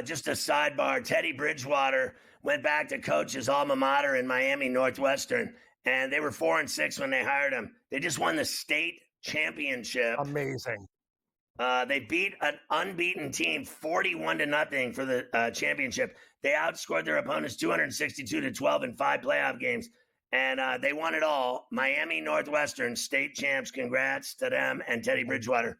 just a sidebar. Teddy Bridgewater went back to coach his alma mater in Miami Northwestern, and they were 4-6 when they hired him. They just won the state championship. Amazing. They beat an unbeaten team 41-0 for the championship. They outscored their opponents 262-12 in 5 playoff games, and they won it all. Miami Northwestern state champs. Congrats to them and Teddy Bridgewater.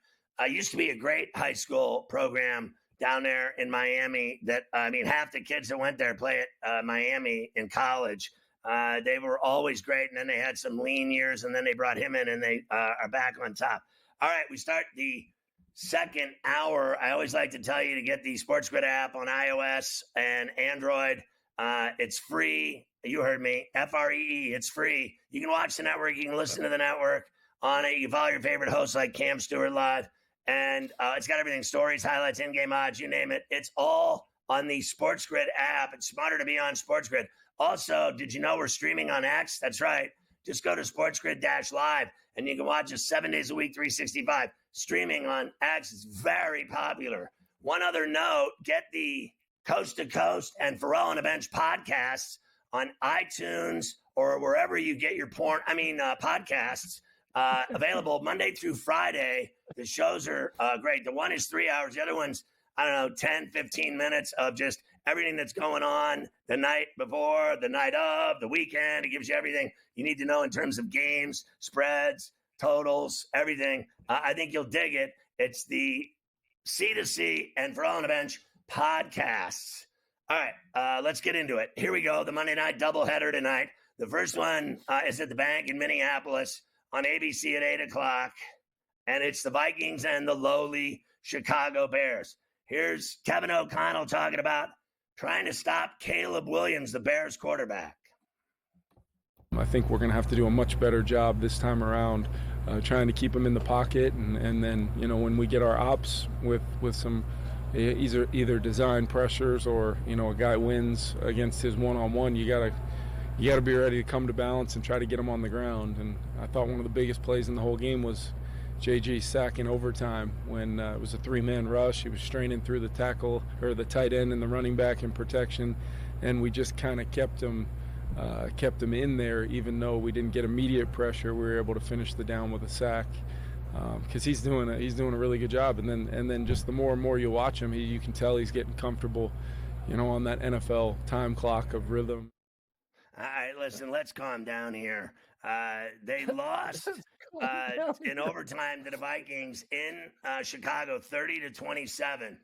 Used to be a great high school program down there in Miami. Half the kids that went there play at Miami in college. They were always great, and then they had some lean years, and then they brought him in, and they are back on top. All right, we start the second hour. I always like to tell you to get the SportsGrid app on iOS and Android. It's free. You heard me. FREE. It's free. You can watch the network. You can listen to the network on it. You can follow your favorite hosts like Cam Stewart Live. And it's got everything, stories, highlights, in-game odds, you name it. It's all on the SportsGrid app. It's smarter to be on SportsGrid. Also, did you know we're streaming on X? That's right. Just go to SportsGrid-Live, and you can watch us 7 days a week, 365. Streaming on X is very popular. One other note, get the Coast to Coast and Ferrall on the Bench podcasts on iTunes or wherever you get your podcasts. Available Monday through Friday. The shows are great. The one is 3 hours. The other one's, 10, 15 minutes of just everything that's going on the night before, the night of, the weekend. It gives you everything you need to know in terms of games, spreads, totals, everything. I think you'll dig it. It's the C2C and Ferrall on the Bench podcasts. All right, let's get into it. Here we go. The Monday night doubleheader tonight. The first one is at the Bank in Minneapolis on ABC at 8 o'clock, and it's the Vikings and the lowly Chicago Bears. Here's Kevin O'Connell talking about trying to stop Caleb Williams, the Bears quarterback. I think we're going to have to do a much better job this time around trying to keep him in the pocket, and then, when we get our ops with some either design pressures or, a guy wins against his one-on-one, you got to be ready to come to balance and try to get him on the ground. And I thought one of the biggest plays in the whole game was JG's sack in overtime when it was a 3-man rush. He was straining through the tackle or the tight end and the running back in protection, and we just kind of kept him in there. Even though we didn't get immediate pressure, we were able to finish the down with a sack because he's doing a really good job. And then just the more and more you watch him, you can tell he's getting comfortable, on that NFL time clock of rhythm. All right, listen, let's calm down here. They lost in overtime to the Vikings in Chicago, 30-27.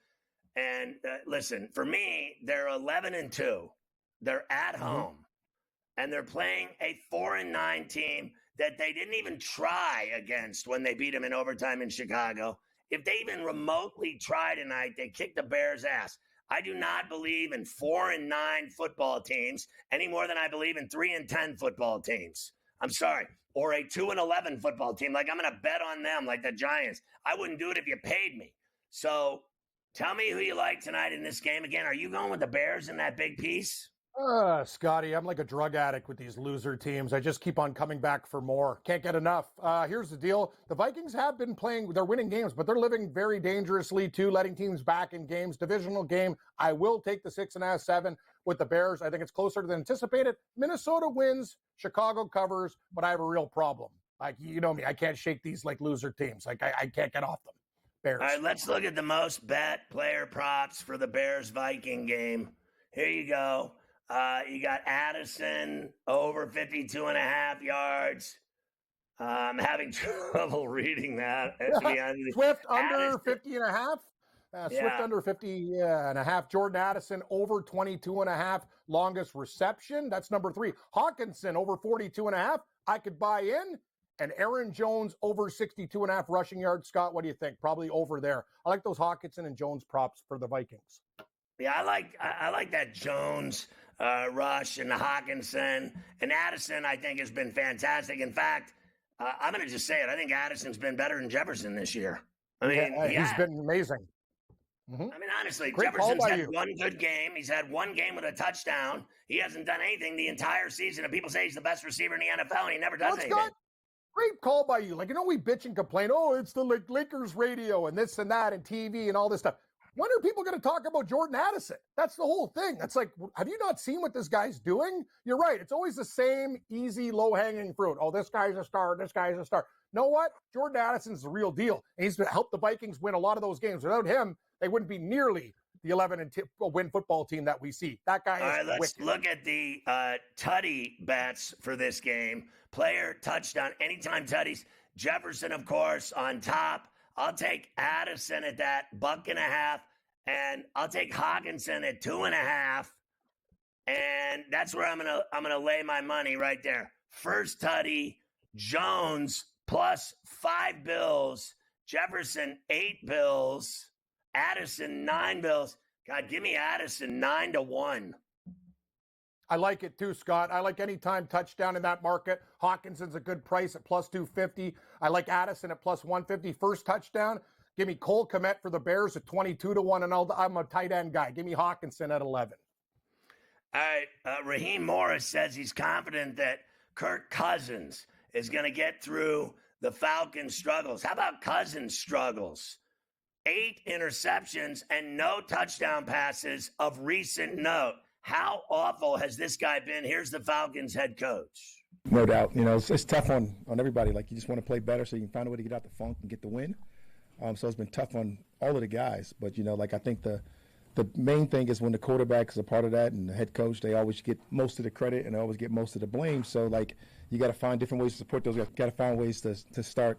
And listen, for me, they're 11-2. They're at home, and they're playing a 4-9 team that they didn't even try against when they beat them in overtime in Chicago. If they even remotely try tonight, they kick the Bears' ass. I do not believe in 4-9 football teams any more than I believe in 3-10 football teams. I'm sorry. Or a 2-11 football team. Like, I'm going to bet on them like the Giants. I wouldn't do it if you paid me. So tell me who you like tonight in this game. Again, are you going with the Bears in that big piece? Scotty, I'm like a drug addict with these loser teams. I just keep on coming back for more. Can't get enough. Here's the deal. The Vikings have been playing, they're winning games, but they're living very dangerously too, letting teams back in games. Divisional game, I will take the 6.5, 7 with the Bears. I think it's closer than anticipated. Minnesota wins, Chicago covers, but I have a real problem. Like, you know me, I can't shake these like loser teams. Like, I can't get off them. Bears. All right, let's look at the most bet player props for the Bears-Viking game. Here you go. You got Addison over 52.5 yards. I'm having trouble reading that. Swift under 50.5. Swift under 50.5. Jordan Addison over 22.5. Longest reception. That's number 3. Hawkinson over 42.5. I could buy in. And Aaron Jones over 62.5 rushing yards. Scott, what do you think? Probably over there. I like those Hawkinson and Jones props for the Vikings. Yeah, I like that Jones rush and the Hawkinson. And Addison, I think, has been fantastic. In fact, I'm going to just say it. I think Addison's been better than Jefferson this year. I mean, he's been amazing. I mean, honestly, Jefferson's had one good game. He's had one game with a touchdown. He hasn't done anything the entire season. And people say he's the best receiver in the NFL, and he never does anything. Great call by you. Like, we bitch and complain. Oh, it's the Lakers radio and this and that and TV and all this stuff. when are people going to talk about Jordan Addison? That's the whole thing. That's like, have you not seen what this guy's doing? You're right. It's always the same easy, low-hanging fruit. Oh, this guy's a star. This guy's a star. Know what? Jordan Addison's the real deal. And he's helped the Vikings win a lot of those games. Without him, they wouldn't be nearly the 11-win football team that we see. That guy is All right, let's wicked. look at the Tutty bets for this game. Player, touchdown, anytime Tutties. Jefferson, of course, on top. I'll take Addison at that, $1.50. And I'll take Hawkinson at 2.5. And that's where I'm gonna lay my money right there. First Tutty, Jones plus 5 bills. Jefferson, 8 bills. Addison, 9 bills. God, give me Addison 9-1. I like it too, Scott. I like anytime touchdown in that market. Hawkinson's a good price at plus 250. I like Addison at plus 150. First touchdown. Give me Cole Kmet for the Bears at 22-1, and I'm a tight end guy. Give me Hawkinson at 11. All right, Raheem Morris says he's confident that Kirk Cousins is going to get through the Falcons' struggles. How about Cousins' struggles? 8 interceptions and no touchdown passes of recent note. How awful has this guy been? Here's the Falcons head coach. No doubt. You know, it's tough on everybody. Like, you just want to play better so you can find a way to get out the funk and get the win. So it's been tough on all of the guys. But, you know, like, I think the main thing is when the quarterback is a part of that and the head coach, they always get most of the credit and they always get most of the blame. So, like, you got to find different ways to support those guys. Got to find ways to start,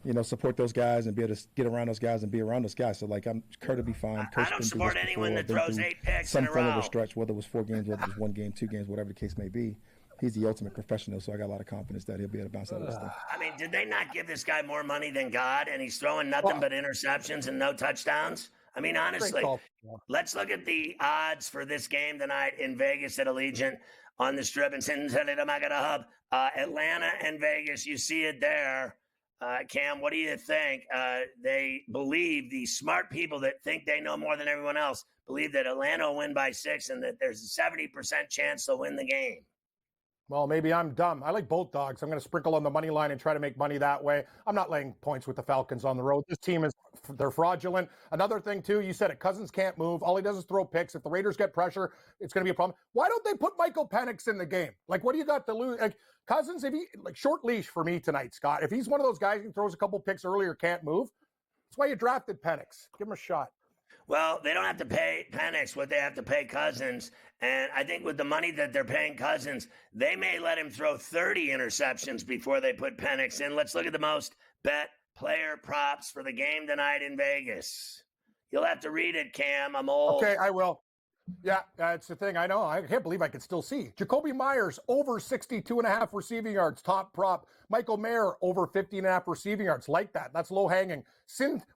you know, support those guys and be able to get around those guys and be around those guys. So, like, Kurt will be fine. I don't support anyone that throws 8 picks in a row. Some form of a stretch, whether it was 4 games, whether it was 1 game, 2 games, whatever the case may be. He's the ultimate professional, so I got a lot of confidence that he'll be able to bounce out of this thing. I mean, did they not give this guy more money than God, and he's throwing nothing but interceptions and no touchdowns? I mean, honestly, let's look at the odds for this game tonight in Vegas at Allegiant on the Strip and Cincinnati Hub. Atlanta and Vegas, you see it there. Cam, what do you think? They believe, the smart people that think they know more than everyone else, believe that Atlanta will win by 6 and that there's a 70% chance they'll win the game. Well, maybe I'm dumb. I like both dogs. I'm going to sprinkle on the money line and try to make money that way. I'm not laying points with the Falcons on the road. This team they're fraudulent. Another thing, too, you said it. Cousins can't move. All he does is throw picks. If the Raiders get pressure, it's going to be a problem. Why don't they put Michael Penix in the game? Like, what do you got to lose? Like, Cousins, if he, like, short leash for me tonight, Scott. If he's one of those guys who throws a couple picks earlier, can't move, that's why you drafted Penix. Give him a shot. Well, they don't have to pay Penix what they have to pay Cousins. And I think with the money that they're paying Cousins, they may let him throw 30 interceptions before they put Penix in. Let's look at the most bet player props for the game tonight in Vegas. You'll have to read it, Cam. I'm old. Okay, I will. Yeah, that's the thing. I know. I can't believe I can still see. Jacoby Myers, over 62.5 receiving yards, top prop. Michael Mayer, over 50.5 receiving yards. Like that. That's low hanging.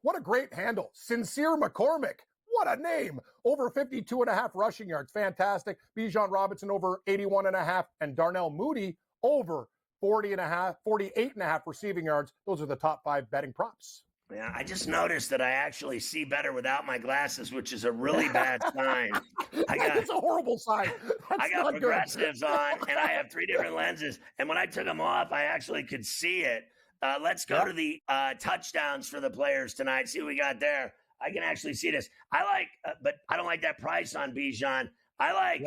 What a great handle. Sincere McCormick. What a name. Over 52.5 rushing yards. Fantastic. Bijan Robinson, over 81.5. And Darnell Mooney, over 48.5 receiving yards. Those are the top 5 betting props. Yeah, I just noticed that I actually see better without my glasses, which is a really bad sign. It's a horrible sign. I got progressives on, and I have 3 different lenses. And when I took them off, I actually could see it. Let's go to the touchdowns for the players tonight. See what we got there. I can actually see this. I like, but I don't like that price on Bijan. I like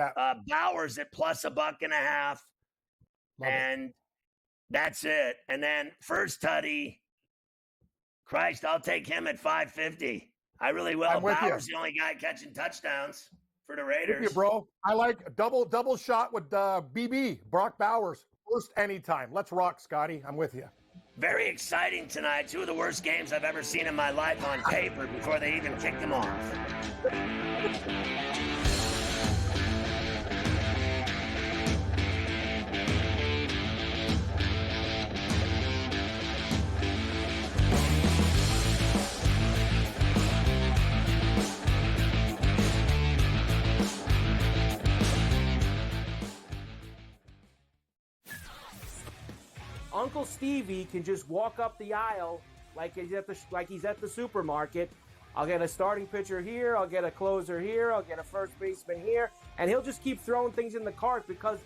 Bowers at plus $1.50, and that's it. And then first tutty. Christ, I'll take him at $5.50. I really will. Bowers the only guy catching touchdowns for the Raiders. With you, bro. I like a double shot with BB, Brock Bowers. First anytime. Let's rock, Scotty. I'm with you. Very exciting tonight. 2 of the worst games I've ever seen in my life on paper before they even kicked them off. Uncle Stevie can just walk up the aisle like he's at the supermarket. I'll get a starting pitcher here, I'll get a closer here, I'll get a first baseman here, and he'll just keep throwing things in the cart because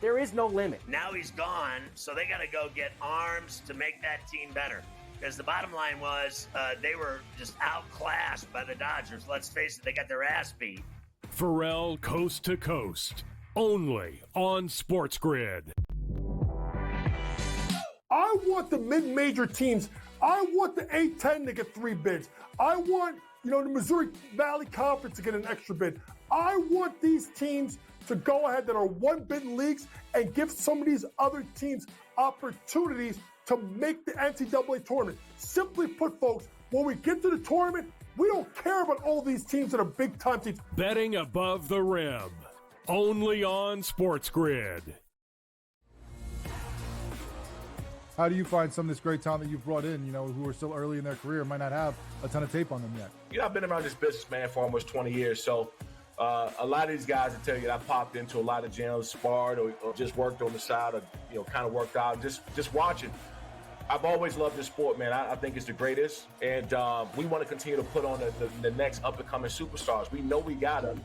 there is no limit. Now he's gone, so they got to go get arms to make that team better. because the bottom line was they were just outclassed by the Dodgers. Let's face it, they got their ass beat. Ferrall Coast to Coast, only on SportsGrid. I want the mid-major teams. I want the A-10 to get 3 bids. I want, the Missouri Valley Conference to get an extra bid. I want these teams to go ahead that are 1-bid leagues and give some of these other teams opportunities to make the NCAA tournament. Simply put, folks, when we get to the tournament, we don't care about all these teams that are big-time teams. Betting above the rim, only on SportsGrid. How do you find some of this great talent that you've brought in, who are still early in their career, might not have a ton of tape on them yet? I've been around this business, man, for almost 20 years. So a lot of these guys will tell you that I popped into a lot of gyms, sparred or just worked on the side or, kind of worked out and just watching. I've always loved this sport, man. I think it's the greatest. And we want to continue to put on the next up-and-coming superstars. We know we got them.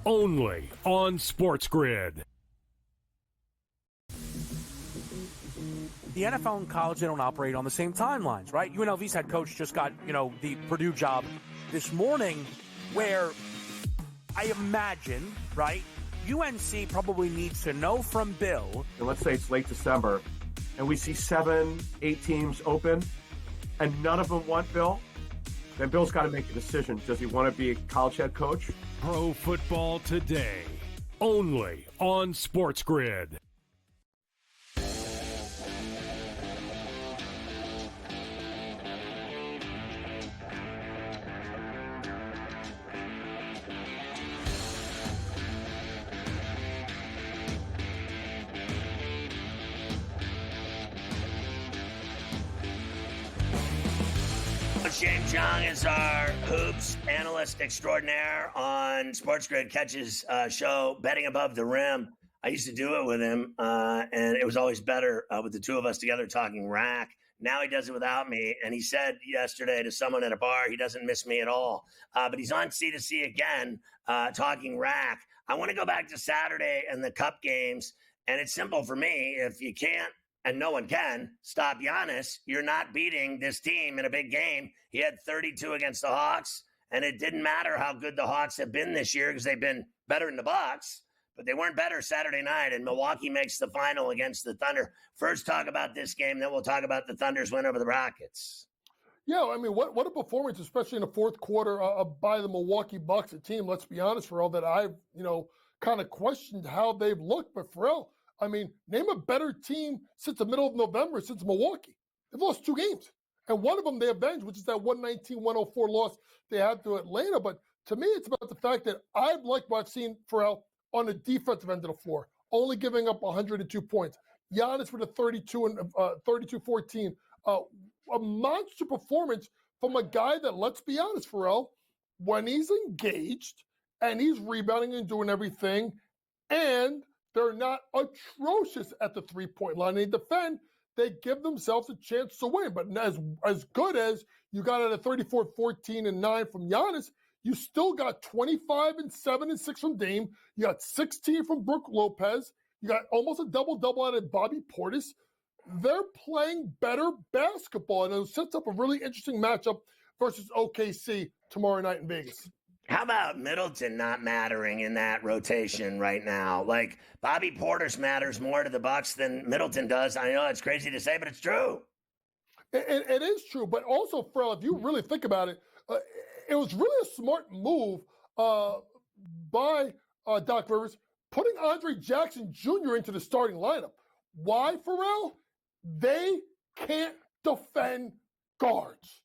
Only on SportsGrid. The NFL and college, they don't operate on the same timelines, right? UNLV's head coach just got, the Purdue job this morning, where I imagine, right, UNC probably needs to know from Bill. And let's say it's late December, and we see 7, 8 teams open, and none of them want Bill. Then Bill's got to make a decision. Does he want to be a college head coach? Pro Football Today, only on SportsGrid. James Young is our hoops analyst extraordinaire on SportsGrid. Catches show Betting Above the Rim. I used to do it with him, and it was always better with the two of us together talking rack. Now he does it without me, and he said yesterday to someone at a bar he doesn't miss me at all. But he's on C2C again talking rack. I want to go back to Saturday and the Cup games, and it's simple for me. If you can't, and no one can, stop Giannis, you're not beating this team in a big game. He had 32 against the Hawks, and it didn't matter how good the Hawks have been this year because they've been better in the Bucks, but they weren't better Saturday night, and Milwaukee makes the final against the Thunder. First, talk about this game, then we'll talk about the Thunder's win over the Rockets. Yeah, I mean, what a performance, especially in the fourth quarter by the Milwaukee Bucks, a team, let's be honest, Ferrall, that I've, kind of questioned how they've looked. But Ferrall, I mean, name a better team since the middle of November, since Milwaukee. They've lost 2 games. And one of them they avenged, which is that 119-104 loss they had to Atlanta. But to me, it's about the fact that I like what I've seen, Ferrall, on the defensive end of the floor, only giving up 102 points. Giannis with a 32-14. A monster performance from a guy that, let's be honest, Ferrall, when he's engaged and he's rebounding and doing everything, and they're not atrocious at the three-point line. They defend, they give themselves a chance to win. But as good as you got at a 34, 14, and 9 from Giannis, you still got 25 and 7 and 6 from Dame. You got 16 from Brook Lopez. You got almost a double-double out of Bobby Portis. They're playing better basketball, and it sets up a really interesting matchup versus OKC tomorrow night in Vegas. How about Middleton not mattering in that rotation right now? Like, Bobby Portis matters more to the Bucks than Middleton does. I know it's crazy to say, but it's true. It is true, but also, Ferrall, if you really think about it, it was really a smart move by Doc Rivers, putting Andre Jackson Jr. into the starting lineup. Why, Ferrall? They can't defend guards.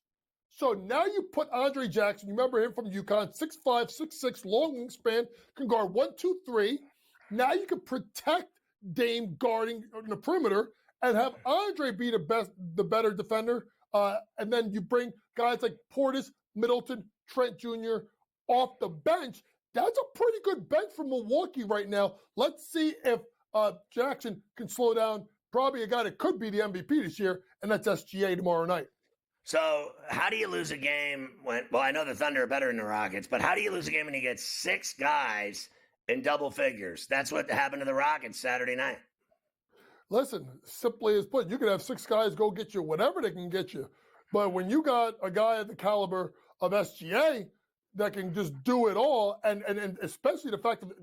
So now you put Andre Jackson, you remember him from UConn, 6'5", 6'6", long wingspan, can guard 1, 2, 3. Now you can protect Dame guarding in the perimeter and have Andre be the better defender. And then you bring guys like Portis, Middleton, Trent Jr. off the bench. That's a pretty good bench for Milwaukee right now. Let's see if Jackson can slow down probably a guy that could be the MVP this year, and that's SGA tomorrow night. So how do you lose a game when, well, I know the Thunder are better than the Rockets, but how do you lose a game when you get 6 guys in double figures? That's what happened to the Rockets Saturday night. Listen, simply as put, you can have 6 guys go get you whatever they can get you. But when you got a guy at the caliber of SGA that can just do it all, and especially the fact that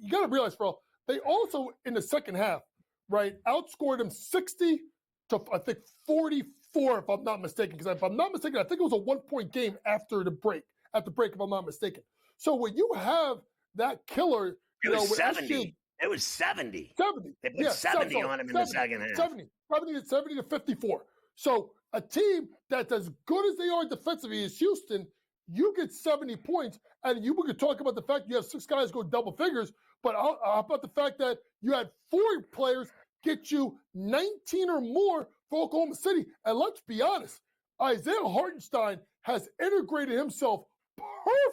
you got to realize, Ferrall, they also in the second half, right, outscored him 60 to I think 44, if I'm not mistaken. Because if I'm not mistaken, I think it was a 1-point game after the break. At the break, if I'm not mistaken. So when you have that killer, it was 70. It was 70. 70. They put 70 on him in the second half. 70 to 54. So a team that's as good as they are defensively as Houston, you get 70 points, and we could talk about the fact you have 6 guys go double figures, but how about the fact that you had 4 players get you 19 or more for Oklahoma City? And let's be honest, Isaiah Hartenstein has integrated himself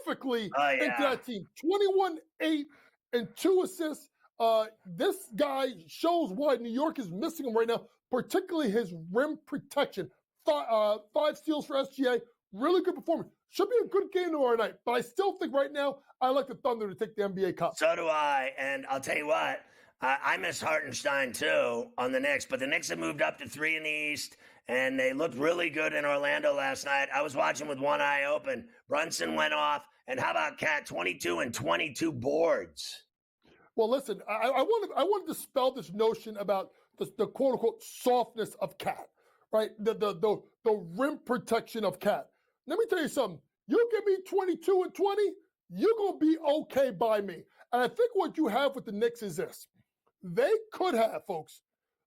perfectly into that team. 21, 8, and 2 assists. This guy shows why New York is missing him right now, particularly his rim protection. 5 steals for SGA. Really good performance. Should be a good game tomorrow night. But I still think right now I like the Thunder to take the NBA Cup. So do I. And I'll tell you what, I miss Hartenstein too on the Knicks. But the Knicks have moved up to 3 in the East. And they looked really good in Orlando last night. I was watching with one eye open. Brunson went off. And how about Cat? 22 and 22 boards. Well, listen, I want to dispel this notion about the quote-unquote softness of Cat, right? The rim protection of Cat. Let me tell you something. You give me 22 and 20, you're going to be okay by me. And I think what you have with the Knicks is this. They could have, folks,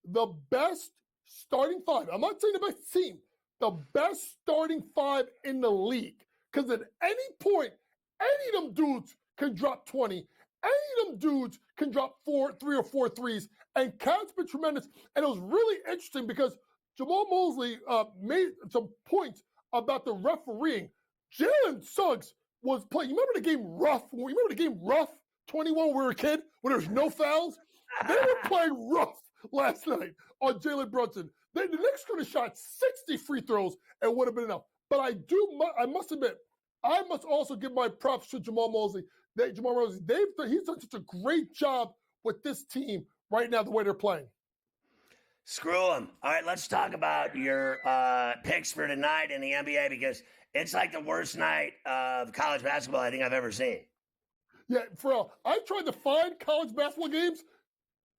the best starting 5. I'm not saying the best team. The best starting 5 in the league. Because at any point, any of them dudes can drop 20. Any of them dudes can drop 3 or 4 threes. And Cat's been tremendous. And it was really interesting because Jamal Mosley made some points about the refereeing. Jalen Suggs was playing. You remember the game Rough? You remember the game Rough 21 when we were a kid, when there was no fouls? They were playing rough last night on Jalen Brunson. The Knicks could have shot 60 free throws and would have been enough. But I must admit, I must also give my props to Jamal Mosley. He's done such a great job with this team right now, the way they're playing. Screw them. All right, let's talk about your picks for tonight in the NBA because it's like the worst night of college basketball I think I've ever seen. Yeah, Ferrall, I tried to find college basketball games,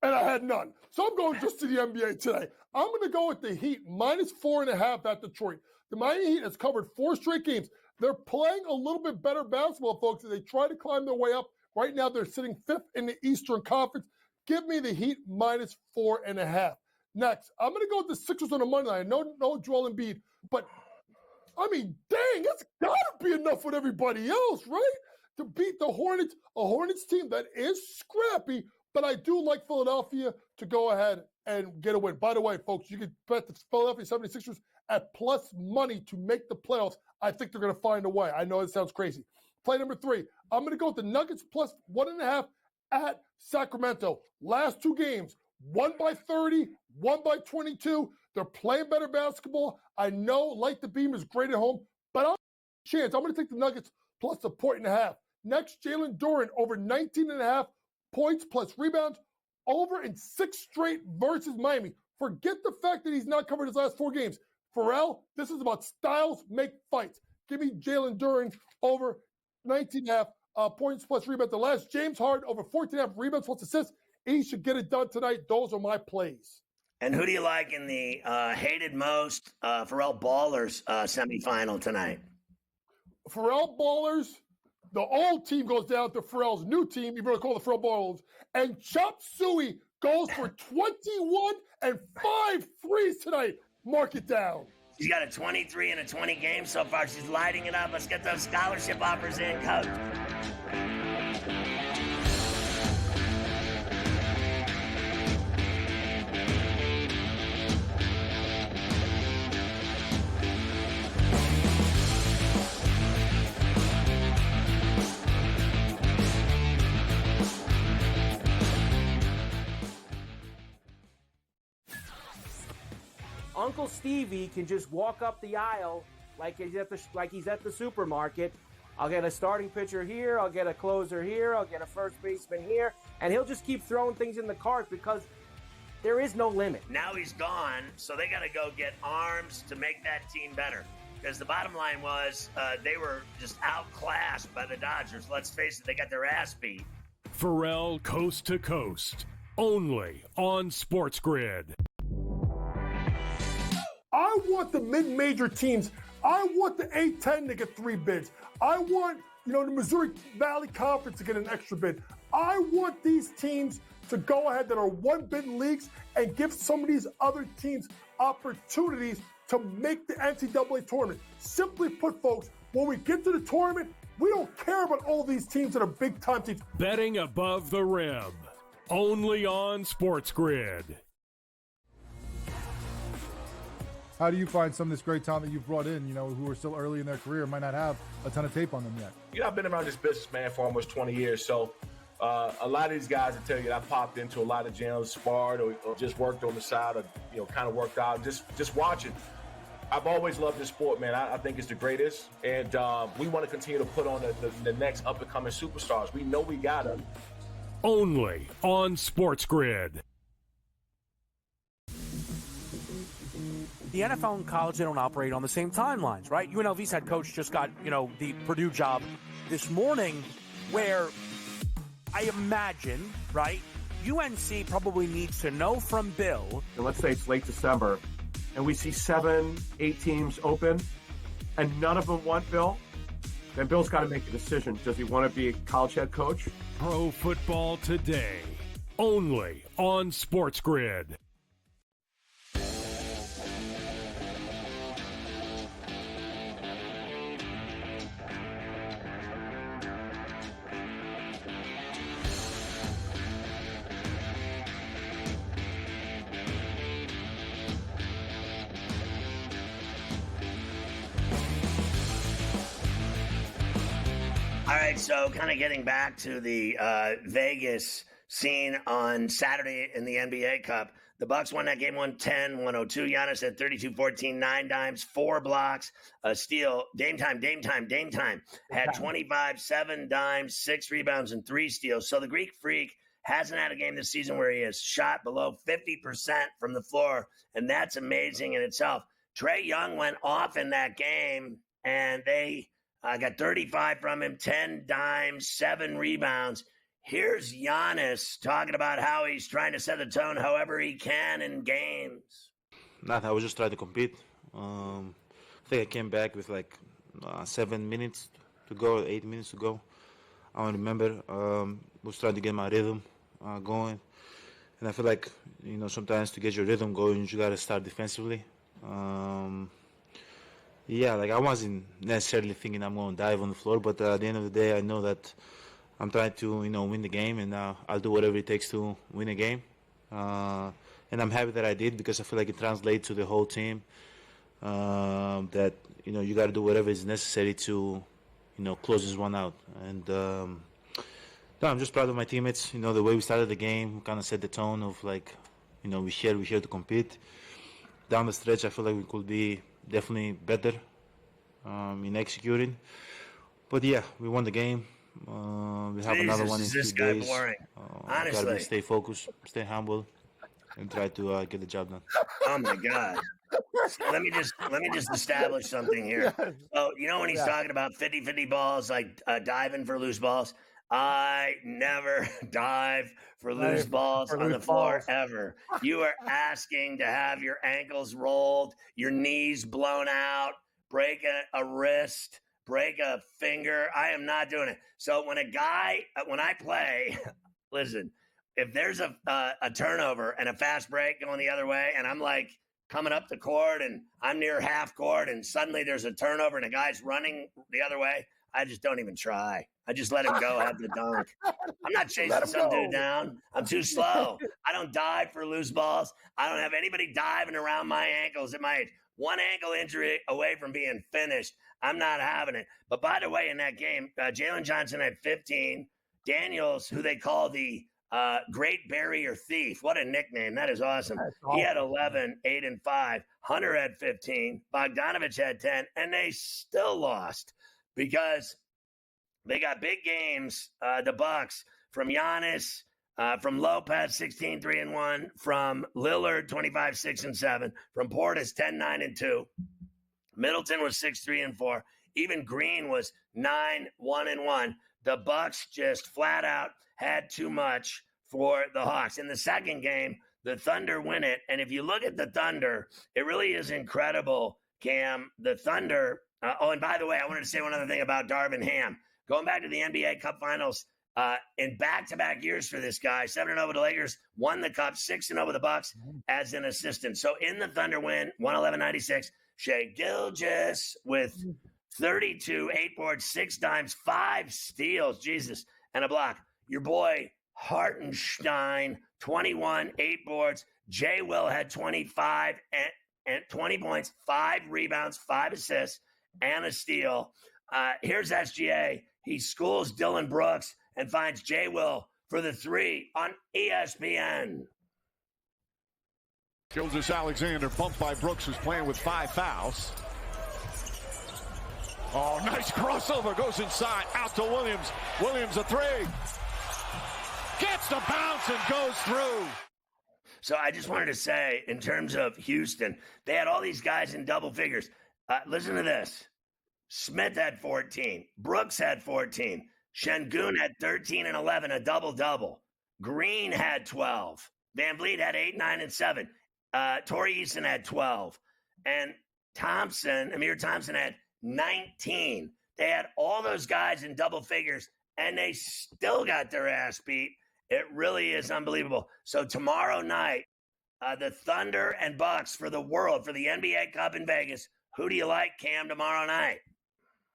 and I had none. So I'm going just to the NBA today. I'm going to go with the Heat, -4.5 at Detroit. The Miami Heat has covered 4 straight games. They're playing a little bit better basketball, folks, as they try to climb their way up. Right now, they're sitting 5th in the Eastern Conference. Give me the Heat -4.5. Next, I'm going to go with the Sixers on the money line. No Joel Embiid, but, I mean, dang, that's got to be enough with everybody else, right? To beat the Hornets, a Hornets team that is scrappy, but I do like Philadelphia to go ahead and get a win. By the way, folks, you can bet the Philadelphia 76ers at plus money to make the playoffs. I think they're going to find a way. I know it sounds crazy. Play number 3. I'm going to go with the Nuggets plus 1.5 at Sacramento. Last 2 games, 1 by 30, 1 by 22. They're playing better basketball. I know Light the Beam is great at home, but I'm going to take the Nuggets plus 1.5. Next, Jalen Duren over 19.5 points plus rebounds over in 6 straight versus Miami. Forget the fact that he's not covered his last 4 games. Ferrall, this is about styles make fights. Give me Jalen Duren over 19.5 points plus rebounds. The last, James Harden over 14.5 rebounds plus assists. He should get it done tonight. Those are my plays. And who do you like in the hated most Ferrall Ballers semifinal tonight? Ferrall Ballers, the old team goes down to Ferrall's new team, even though they call the Ferrall Ballers. And Chop Suey goes for 21 and 5 threes tonight. Mark it down. She's got a 23 and a 20 game so far. She's lighting it up. Let's get those scholarship offers in, Coach. Uncle Stevie can just walk up the aisle like he's at the supermarket. I'll get a starting pitcher here, I'll get a closer here, I'll get a first baseman here, and he'll just keep throwing things in the cart because there is no limit. Now he's gone, so they got to go get arms to make that team better. because the bottom line was they were just outclassed by the Dodgers. Let's face it, they got their ass beat. Ferrall Coast to Coast, only on SportsGrid. I want the mid-major teams. I want the A-10 to get 3 bids. I want, the Missouri Valley Conference to get an extra bid. I want these teams to go ahead that are 1-bid leagues and give some of these other teams opportunities to make the NCAA tournament. Simply put, folks, when we get to the tournament, we don't care about all these teams that are big-time teams. Betting above the rim, only on SportsGrid. How do you find some of this great talent that you've brought in, who are still early in their career, might not have a ton of tape on them yet? I've been around this business, man, for almost 20 years. So a lot of these guys will tell you that I popped into a lot of gyms, sparred, or just worked on the side, or, kind of worked out, just watching. I've always loved this sport, man. I think it's the greatest. And we want to continue to put on the next up-and-coming superstars. We know we got them. Only on SportsGrid. The NFL and college, they don't operate on the same timelines, right? UNLV's head coach just got, the Purdue job this morning, where I imagine, right, UNC probably needs to know from Bill. And let's say it's late December, and we see 7, 8 teams open, and none of them want Bill. Then Bill's got to make a decision. Does he want to be a college head coach? Pro Football Today, only on SportsGrid. All right, so kind of getting back to the Vegas scene on Saturday in the NBA Cup. The Bucks won that game 110-102. Giannis had 32-14, 9 dimes, 4 blocks, a steal. Dame time. Had 25, 7 dimes, 6 rebounds, and 3 steals. So the Greek Freak hasn't had a game this season where he has shot below 50% from the floor, and that's amazing in itself. Trae Young went off in that game, and they got 35 from him, 10 dimes, 7 rebounds. Here's Giannis talking about how he's trying to set the tone however he can in games. Nothing. I was just trying to compete. I think I came back with 7 minutes to go, 8 minutes to go. I don't remember. Was trying to get my rhythm going. And I feel like, sometimes to get your rhythm going, you got to start defensively. I wasn't necessarily thinking I'm going to dive on the floor, but at the end of the day, I know that I'm trying to, win the game, and I'll do whatever it takes to win a game. And I'm happy that I did, because I feel like it translates to the whole team, that, you got to do whatever is necessary to, close this one out. And I'm just proud of my teammates. The way we started the game, we kind of set the tone of we're here to compete. Down the stretch, I feel like we could be definitely better in executing. But yeah, we won the game. We have another one in 2 days. This guy boring. Honestly. Gotta stay focused, stay humble, and try to get the job done. Oh my God. Let me just establish something here. So, when he's talking about 50-50 balls, like diving for loose balls, I never dive for loose balls on the floor ever. You are asking to have your ankles rolled, your knees blown out, break a wrist, break a finger. I am not doing it. So when I play, listen, if there's a turnover and a fast break going the other way, and I'm coming up the court and I'm near half court, and suddenly there's a turnover and a guy's running the other way, I just don't even try. I just let him go, have the dunk. I'm not chasing some dude down. I'm too slow. I don't dive for loose balls. I don't have anybody diving around my ankles at my age. One ankle injury away from being finished. I'm not having it. But by the way, in that game, Jalen Johnson had 15. Daniels, who they call the Great Barrier Thief. What a nickname. That is awesome. He had 11, 8 and 5. Hunter had 15. Bogdanovich had 10. And they still lost because they got big games, the Bucks, from Giannis, from Lopez, 16, 3 and 1, from Lillard, 25, 6 and 7, from Portis, 10, 9 and 2. Middleton was 6-3-4. Even Green was 9-1-1. The Bucks just flat out had too much for the Hawks. In the second game, the Thunder win it. And if you look at the Thunder, it really is incredible, Cam. The Thunder, and by the way, I wanted to say one other thing about Darvin Ham. Going back to the NBA Cup Finals, in back-to-back years for this guy, 7-0 with the Lakers, won the Cup, 6-0 with the Bucks as an assistant. So in the Thunder win, 111-96, Shai Gilgeous with 32, 8 boards, 6 dimes, 5 steals, Jesus, and a block. Your boy Hartenstein, 21, 8 boards. Jay Will had 25 and 20 points, 5 rebounds, 5 assists, and a steal. Here's SGA. He schools Dylan Brooks and finds Jay Will for the 3 on ESPN. Gilgeous-Alexander bumped by Brooks, who's playing with 5 fouls. Oh, nice crossover. Goes inside. Out to Williams. Williams a 3. Gets the bounce and goes through. So I just wanted to say, in terms of Houston, they had all these guys in double figures. Listen to this. Smith had 14. Brooks had 14. Şengün had 13 and 11, a double-double. Green had 12. Van Vliet had 8, 9, and 7. Torrey Eason had 12. And Amir Thompson had 19. They had all those guys in double figures, and they still got their ass beat. It really is unbelievable. So tomorrow night, the Thunder and Bucks for the world, for the NBA Cup in Vegas. Who do you like, Cam, tomorrow night?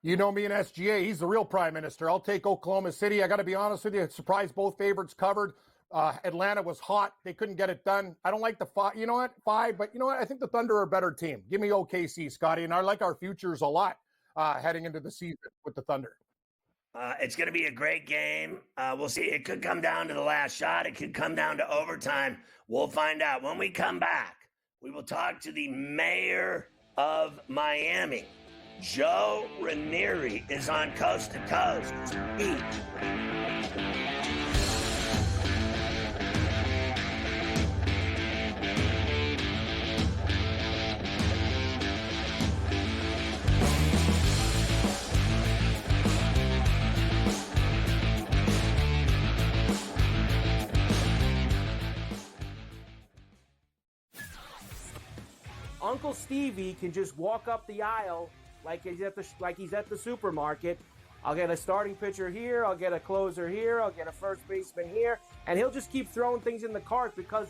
You know me and SGA. He's the real prime minister. I'll take Oklahoma City. I got to be honest with you. Surprised both favorites covered. Atlanta was hot. They couldn't get it done. I don't like the 5. You know what? 5. But you know what? I think the Thunder are a better team. Give me OKC, Scotty. And I like our futures a lot heading into the season with the Thunder. It's going to be a great game. We'll see. It could come down to the last shot. It could come down to overtime. We'll find out. When we come back, we will talk to the mayor of Miami. Joe Ranieri is on Coast to Coast. Uncle Stevie can just walk up the aisle like he's at the supermarket. I'll get a starting pitcher here, I'll get a closer here, I'll get a first baseman here, and he'll just keep throwing things in the cart because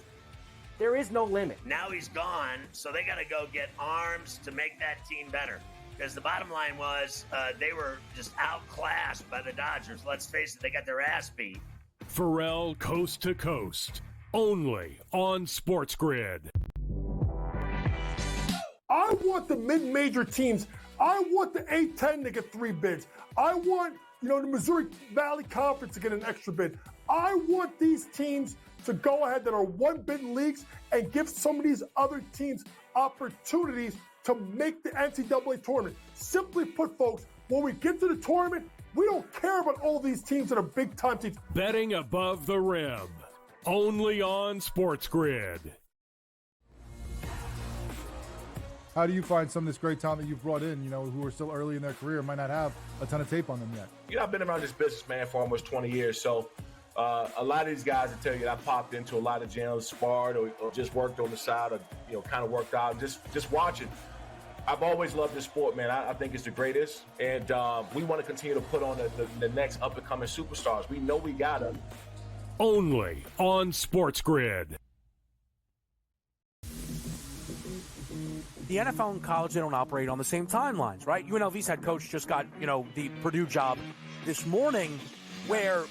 there is no limit. Now he's gone, so they got to go get arms to make that team better. Because the bottom line was they were just outclassed by the Dodgers. Let's face it, they got their ass beat. Ferrall Coast to Coast, only on SportsGrid. I want the mid-major teams. I want the A-10 to get 3 bids. I want, the Missouri Valley Conference to get an extra bid. I want these teams to go ahead that are 1-bid leagues and give some of these other teams opportunities to make the NCAA tournament. Simply put, folks, when we get to the tournament, we don't care about all these teams that are big-time teams. Betting above the rim, only on SportsGrid. How do you find some of this great talent that you've brought in, who are still early in their career, might not have a ton of tape on them yet? I've been around this business, man, for almost 20 years. So a lot of these guys will tell you that I popped into a lot of gyms, sparred, or just worked on the side, or, kind of worked out, just watching. I've always loved this sport, man. I think it's the greatest. And we want to continue to put on the next up-and-coming superstars. We know we got them. Only on SportsGrid. The NFL and college, they don't operate on the same timelines, right? UNLV's head coach just got, the Purdue job this morning, where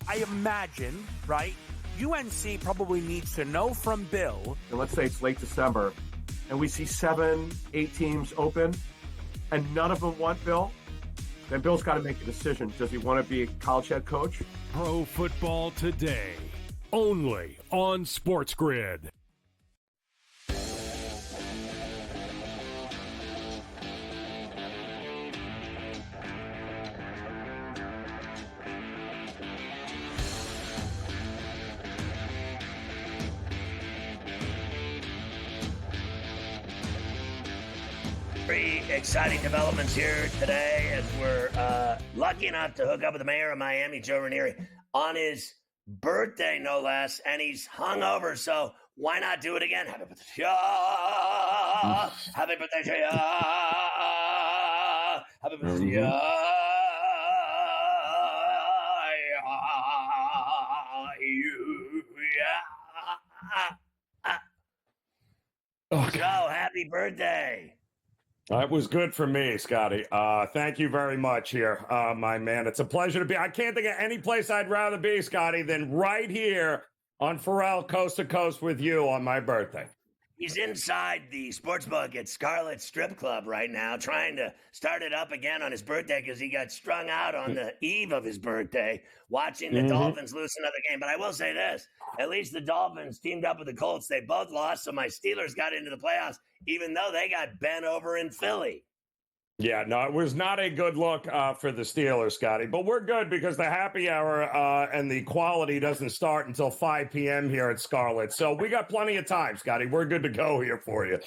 I imagine, right, UNC probably needs to know from Bill. And let's say it's late December, and we see 7, 8 teams open, and none of them want Bill. Then Bill's got to make a decision. Does he want to be a college head coach? Pro Football Today, only on SportsGrid. very exciting developments here today as we're lucky enough to hook up with the mayor of Miami, Joe Ranieri, on his birthday, no less, and he's hungover, so why not do it again? Happy birthday to ya! Happy birthday to ya! Happy birthday to ya! Joe, happy birthday. That was good for me, Scotty. Thank you very much here, my man. It's a pleasure to be. I can't think of any place I'd rather be, Scotty, than right here on Ferrall Coast to Coast with you on my birthday. He's inside the sportsbook at Scarlet Strip Club right now, trying to start it up again on his birthday because he got strung out on the eve of his birthday watching the Dolphins lose another game. But I will say this, at least the Dolphins teamed up with the Colts. They both lost, so my Steelers got into the playoffs, even though they got bent over in Philly. Yeah, no, it was not a good look for the Steelers, Scotty. But we're good because the happy hour and the quality doesn't start until 5 p.m. here at Scarlet. So we got plenty of time, Scotty. We're good to go here for you.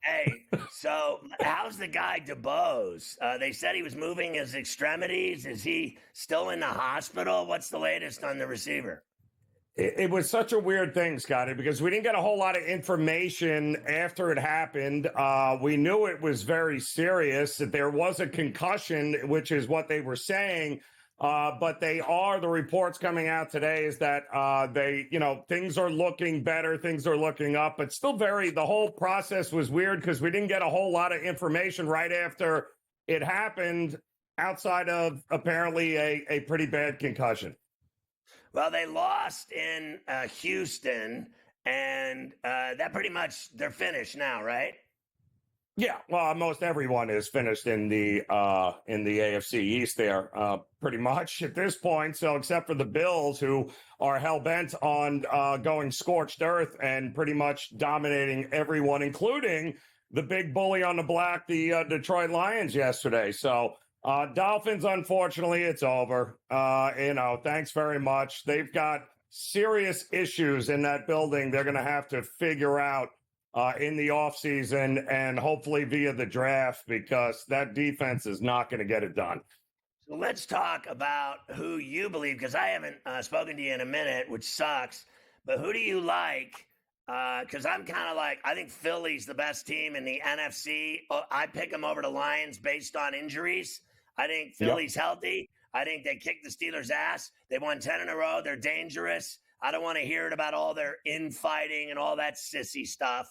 Hey, so how's the guy DeBose? They said he was moving his extremities. Is he still in the hospital? What's the latest on the receiver? It was such a weird thing, Scotty, because we didn't get a whole lot of information after it happened. We knew it was very serious, that there was a concussion, which is what they were saying. But the reports coming out today is that things are looking better, things are looking up, but still the whole process was weird because we didn't get a whole lot of information right after it happened outside of apparently a pretty bad concussion. Well, they lost in Houston, and that pretty much they're finished now, right? Yeah, well, most everyone is finished in the AFC East there, pretty much at this point. So, except for the Bills, who are hell bent on going scorched earth and pretty much dominating everyone, including the big bully on the block, the Detroit Lions yesterday. So. Dolphins, unfortunately, it's over. Thanks very much. They've got serious issues in that building they're going to have to figure out in the offseason and hopefully via the draft because that defense is not going to get it done. So let's talk about who you believe, because I haven't spoken to you in a minute, which sucks. But who do you like? Because I'm kind of like, I think Philly's the best team in the NFC. I pick them over the Lions based on injuries. I think Philly's healthy. I think they kicked the Steelers' ass. They won 10 in a row. They're dangerous. I don't want to hear it about all their infighting and all that sissy stuff.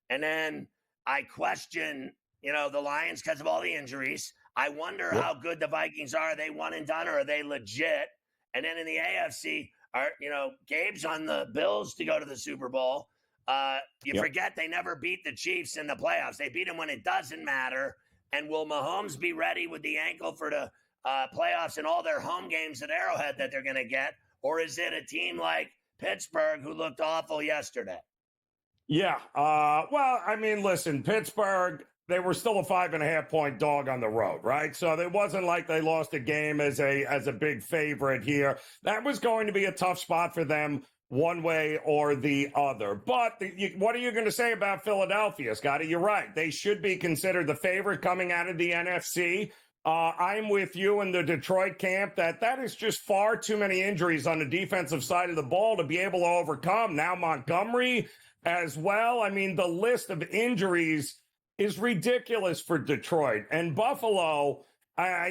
And then I question, the Lions because of all the injuries. I wonder how good the Vikings are. Are they one and done or are they legit? And then in the AFC, Gabe's on the Bills to go to the Super Bowl. Forget they never beat the Chiefs in the playoffs. They beat them when it doesn't matter. And will Mahomes be ready with the ankle for the playoffs and all their home games at Arrowhead that they're going to get? Or is it a team like Pittsburgh who looked awful yesterday? Yeah. Listen, Pittsburgh, they were still a 5.5-point dog on the road, right? So it wasn't like they lost a game as a big favorite here. That was going to be a tough spot for them one way or the other. But what are you going to say about Philadelphia, Scotty? You're right. They should be considered the favorite coming out of the NFC. I'm with you in the Detroit camp that is just far too many injuries on the defensive side of the ball to be able to overcome. Now Montgomery as well. I mean, the list of injuries is ridiculous for Detroit. And Buffalo,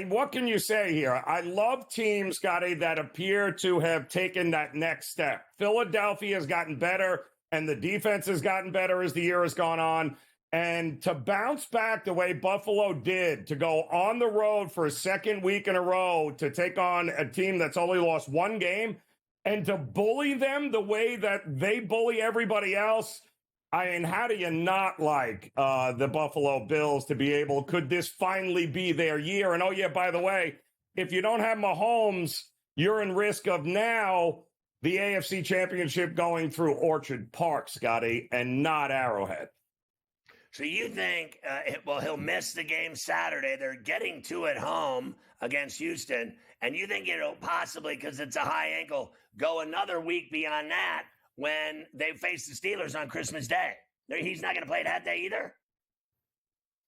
what can you say here? I love teams, Scotty, that appear to have taken that next step. Philadelphia has gotten better, and the defense has gotten better as the year has gone on. And to bounce back the way Buffalo did, to go on the road for a second week in a row to take on a team that's only lost one game, and to bully them the way that they bully everybody else, how do you not like the Buffalo Bills to be able, could this finally be their year? And, by the way, if you don't have Mahomes, you're in risk of now the AFC Championship going through Orchard Park, Scotty, and not Arrowhead. So you think, he'll miss the game Saturday. They're getting two at home against Houston. And you think it'll possibly, because it's a high ankle, go another week beyond that when they face the Steelers on Christmas Day? He's not going to play that day either?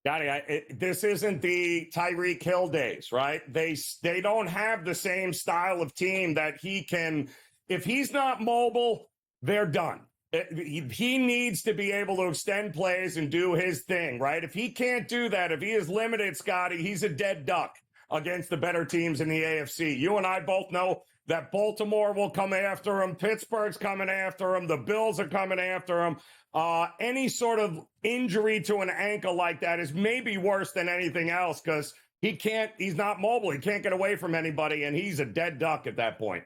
Scotty, this isn't the Tyreek Hill days, right? They don't have the same style of team that he can. If he's not mobile, they're done. He needs to be able to extend plays and do his thing, right? If he can't do that, if he is limited, Scotty, he's a dead duck against the better teams in the AFC. You and I both know that Baltimore will come after him. Pittsburgh's coming after him. The Bills are coming after him. Any sort of injury to an ankle like that is maybe worse than anything else because he's not mobile. He can't get away from anybody, and he's a dead duck at that point.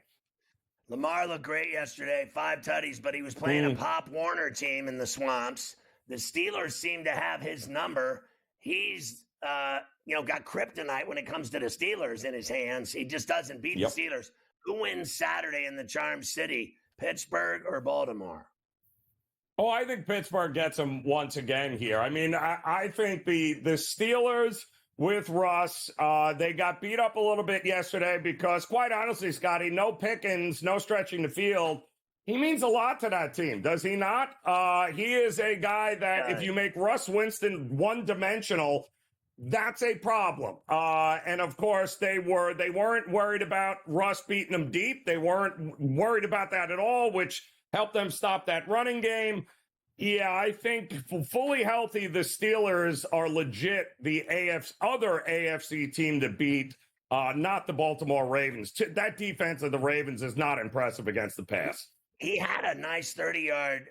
Lamar looked great yesterday, 5 tutties, but he was playing a Pop Warner team in the swamps. The Steelers seem to have his number. He's, got kryptonite when it comes to the Steelers in his hands. He just doesn't beat the Steelers. Who wins Saturday in the Charm City, Pittsburgh or Baltimore? Oh, I think Pittsburgh gets him once again here. I mean, I think the Steelers with Russ, they got beat up a little bit yesterday because, quite honestly, Scotty, no Pickens, no stretching the field. He means a lot to that team, does he not? He is a guy that if you make Russ Winston one-dimensional, that's a problem. And, of course, they weren't worried about Russ beating them deep. They weren't worried about that at all, which helped them stop that running game. Yeah, I think fully healthy, the Steelers are legit the other AFC team to beat, not the Baltimore Ravens. That defense of the Ravens is not impressive against the pass. He had a nice 30-yard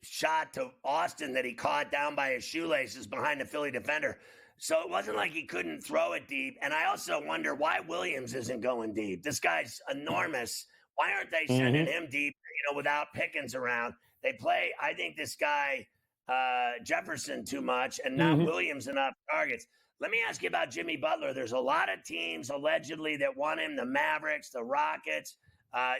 shot to Austin that he caught down by his shoelaces behind the Philly defender. So it wasn't like he couldn't throw it deep. And I also wonder why Williams isn't going deep. This guy's enormous. Why aren't they sending him deep, without Pickens around? They play, I think, this guy Jefferson too much and not Williams enough targets. Let me ask you about Jimmy Butler. There's a lot of teams allegedly that want him, the Mavericks, the Rockets.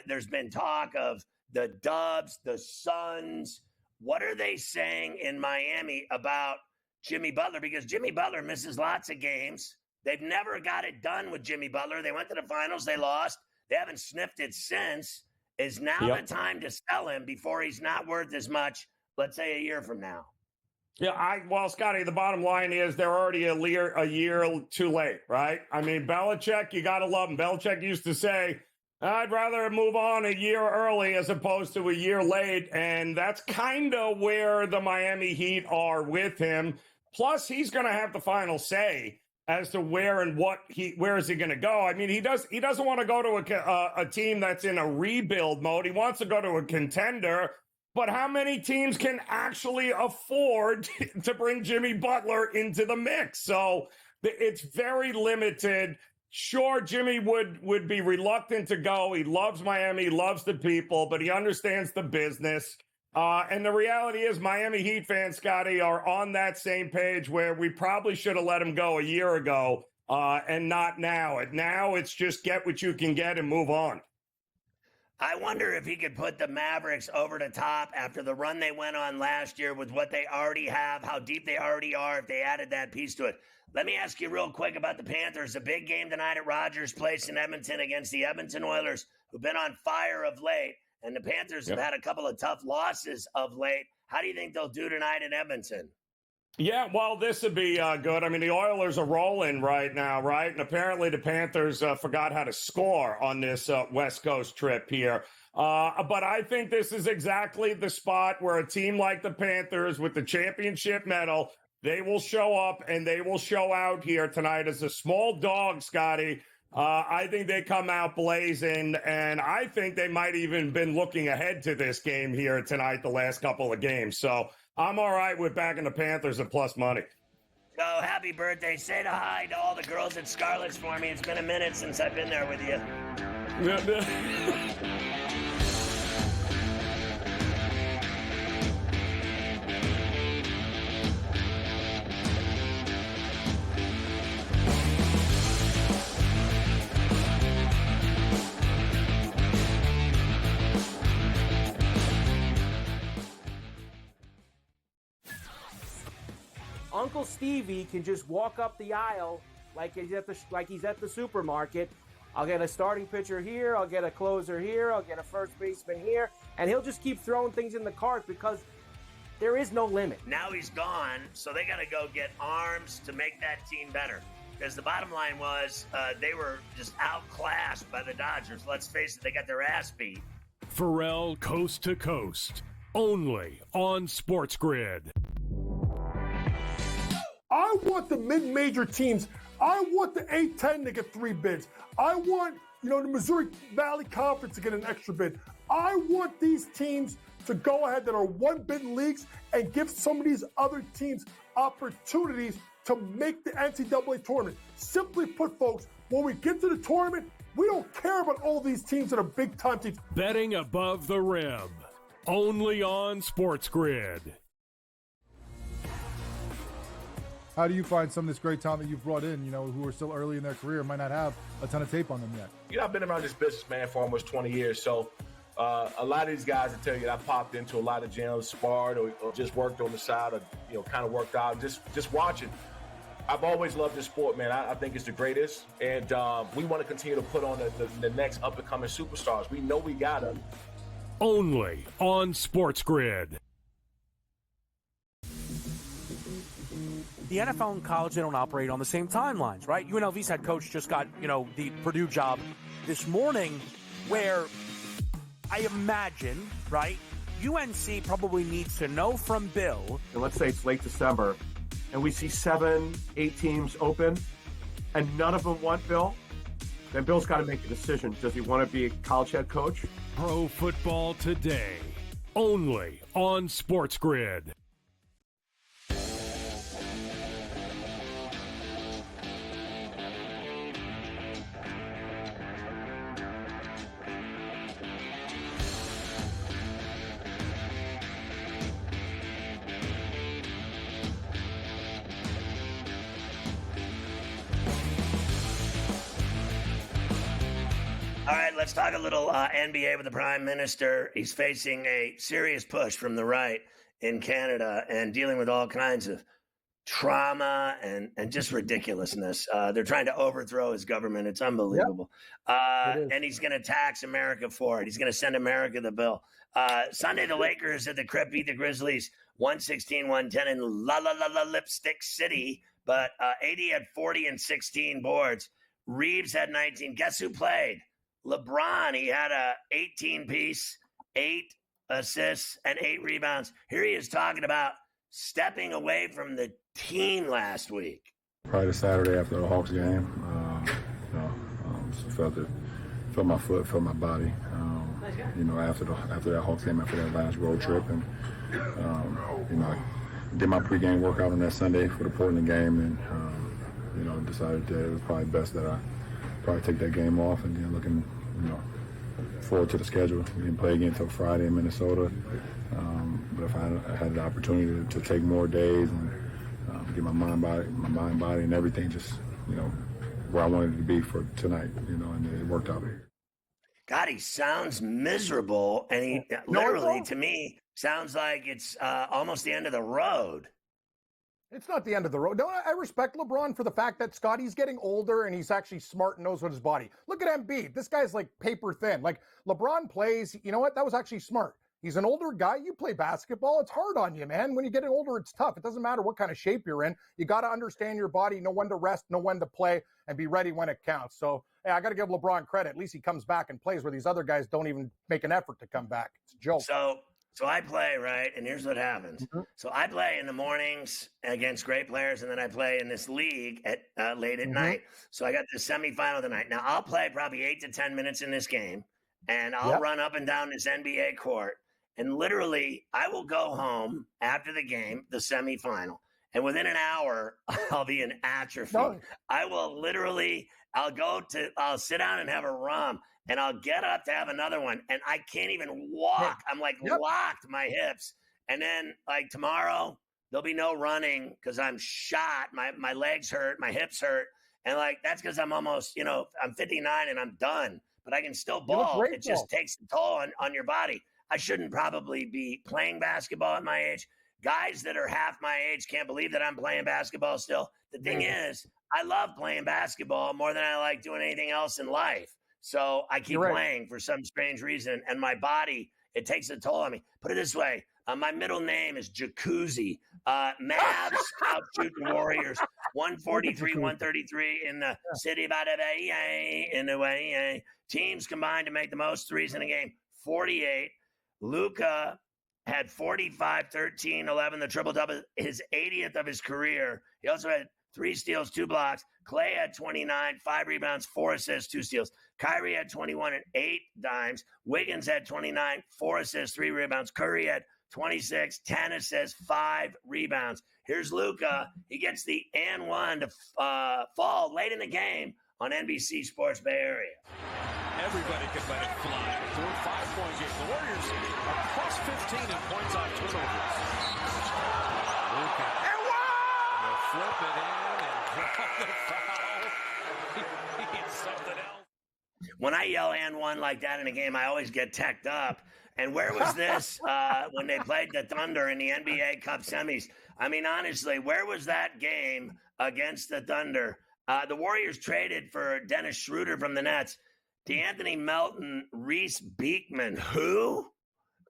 There's been talk of the Dubs, the Suns. What are they saying in Miami about Jimmy Butler? Because Jimmy Butler misses lots of games. They've never got it done with Jimmy Butler. They went to the finals. They lost. They haven't sniffed it since. Is now the time to sell him before he's not worth as much, let's say, a year from now? Yeah, well, Scotty, the bottom line is they're already a year too late, right? I mean, Belichick, you got to love him. Belichick used to say, I'd rather move on a year early as opposed to a year late. And that's kind of where the Miami Heat are with him. Plus, he's going to have the final say as to where is he going to go. I mean, he doesn't want to go to a team that's in a rebuild mode. He wants to go to a contender. But how many teams can actually afford to bring Jimmy Butler into the mix? So it's very limited. Sure, Jimmy would be reluctant to go. He loves Miami, loves the people, but he understands the business. And the reality is Miami Heat fans, Scotty, are on that same page where we probably should have let him go a year ago and not now. And now it's just get what you can get and move on. I wonder if he could put the Mavericks over the top after the run they went on last year with what they already have, how deep they already are, if they added that piece to it. Let me ask you real quick about the Panthers. A big game tonight at Rogers Place in Edmonton against the Edmonton Oilers, who've been on fire of late. And the Panthers have had a couple of tough losses of late. How do you think they'll do tonight in Edmonton? Yeah, well, this would be good. I mean, the Oilers are rolling right now, right? And apparently the Panthers forgot how to score on this West Coast trip here. But I think this is exactly the spot where a team like the Panthers with the championship medal, they will show up and they will show out here tonight as a small dog, Scotty. I think they come out blazing, and I think they might even been looking ahead to this game here tonight the last couple of games. So I'm all right with backing the Panthers at plus money. So happy birthday. Say hi to all the girls at Scarlett's for me. It's been a minute since I've been there with you. Uncle Stevie can just walk up the aisle like he's at the supermarket. I'll get a starting pitcher here, I'll get a closer here, I'll get a first baseman here, and he'll just keep throwing things in the cart because There is no limit. Now he's gone, so they got to go get arms to make that team better. Because the bottom line was they were just outclassed by the Dodgers. Let's face it, they got their ass beat. Ferrall Coast to Coast, only on SportsGrid. I want the mid-major teams. I want the A-10 to get 3 bids. I want, the Missouri Valley Conference to get an extra bid. I want these teams to go ahead that are 1-bid leagues and give some of these other teams opportunities to make the NCAA tournament. Simply put, folks, when we get to the tournament, we don't care about all these teams that are big-time teams. Betting above the rim, only on SportsGrid. How do you find some of this great talent that you've brought in, who are still early in their career, might not have a ton of tape on them yet? I've been around this business, man, for almost 20 years. So a lot of these guys will tell you that I popped into a lot of gyms, sparred or just worked on the side or, kind of worked out, just watching. I've always loved this sport, man. I think it's the greatest. And we want to continue to put on the next up-and-coming superstars. We know we got them. Only on SportsGrid. The NFL and college, they don't operate on the same timelines, right? UNLV's head coach just got, the Purdue job this morning, where I imagine, right, UNC probably needs to know from Bill. And let's say it's late December, and we see 7, 8 teams open, and none of them want Bill, then Bill's got to make a decision. Does he want to be a college head coach? Pro Football Today, only on SportsGrid. All right, let's talk a little NBA with the Prime Minister. He's facing a serious push from the right in Canada and dealing with all kinds of trauma and just ridiculousness. They're trying to overthrow his government. It's unbelievable. Yep. And he's going to tax America for it. He's going to send America the bill. Sunday, the Lakers at the Crypt beat the Grizzlies 116-110 in La Lipstick City. But AD had 40 and 16 boards. Reeves had 19. Guess who played? LeBron. He had a 18-piece, 8 assists, and 8 rebounds. Here he is talking about stepping away from the team last week. Probably the Saturday after the Hawks game, felt my foot, felt my body. After that Hawks game, after that last road trip, and I did my pregame workout on that Sunday for the Portland game, and decided that it was probably best that I probably take that game off, and then looking forward to the schedule. We didn't play again until Friday in Minnesota, but if I had the opportunity to take more days and get my mind, body, and everything just where I wanted it to be for tonight, and it worked out. God, he sounds miserable, and he literally, to me, sounds like it's almost the end of the road. It's not the end of the road. I respect LeBron for the fact that Scotty's getting older and he's actually smart and knows what his body. Look at Embiid. This guy's like paper thin. Like LeBron plays, you know what? That was actually smart. He's an older guy. You play basketball. It's hard on you, man. When you're getting older, it's tough. It doesn't matter what kind of shape you're in. You got to understand your body, know when to rest, know when to play, and be ready when it counts. So, I got to give LeBron credit. At least he comes back and plays where these other guys don't even make an effort to come back. It's a joke. So I play, right? And here's what happens. Mm-hmm. So I play in the mornings against great players, and then I play in this league at late at night. So I got the semifinal tonight. Now, I'll play probably 8 to 10 minutes in this game, and I'll run up and down this NBA court. And literally, I will go home after the game, the semifinal, and within an hour, I'll be in atrophy. No. I'll sit down and have a rum. And I'll get up to have another one, and I can't even walk. I'm like locked, my hips. And then like tomorrow, there'll be no running because I'm shot. My legs hurt, my hips hurt. And like that's because I'm almost, I'm 59 and I'm done. But I can still ball. It just takes a toll on your body. I shouldn't probably be playing basketball at my age. Guys that are half my age can't believe that I'm playing basketball still. The thing is, I love playing basketball more than I like doing anything else in life. So I keep playing for some strange reason, and my body, it takes a toll on me. Put it this way, My middle name is Jacuzzi. Mavs outshooting Warriors 143-133 in the city by the bay, in the way. Teams combined to make the most threes in a game, 48. Luka had 45, 13, 11, the triple-double, his 80th of his career. He also had 3 steals, 2 blocks. Clay had 29, 5 rebounds, 4 assists, 2 steals. Kyrie had 21 and 8 dimes. Wiggins had 29, 4 assists, 3 rebounds. Curry had 26, 10 assists, 5 rebounds. Here's Luka. He gets the and one to fall late in the game on NBC Sports Bay Area. Everybody can let it fly. Through a 5-point game. The Warriors are plus 15 in points on turnovers. Luka. Will flip it in and draw the foul. He gets something else. When I yell and one like that in a game, I always get teched up. And where was this when they played the Thunder in the NBA Cup semis? I mean, honestly, where was that game against the Thunder? The Warriors traded for Dennis Schroeder from the Nets, DeAnthony Melton, Reese Beekman, who?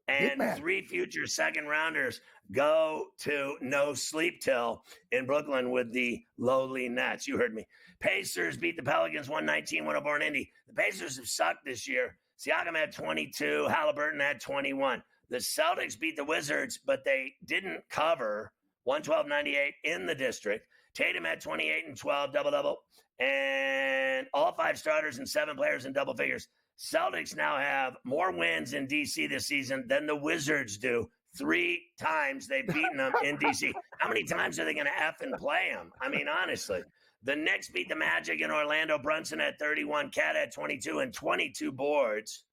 And 3 future second-rounders go to no sleep till in Brooklyn with the lowly Nets. You heard me. Pacers beat the Pelicans 119-104 in Indy. The Pacers have sucked this year. Siakam had 22. Halliburton had 21. The Celtics beat the Wizards, but they didn't cover 112-98 in the district. Tatum had 28 and 12, double-double. And all 5 starters and 7 players in double figures. Celtics now have more wins in D.C. this season than the Wizards do. 3 times they've beaten them in D.C. How many times are they going to F and play them? I mean, honestly. The Knicks beat the Magic in Orlando. Brunson had 31. Cat had 22 and 22 boards.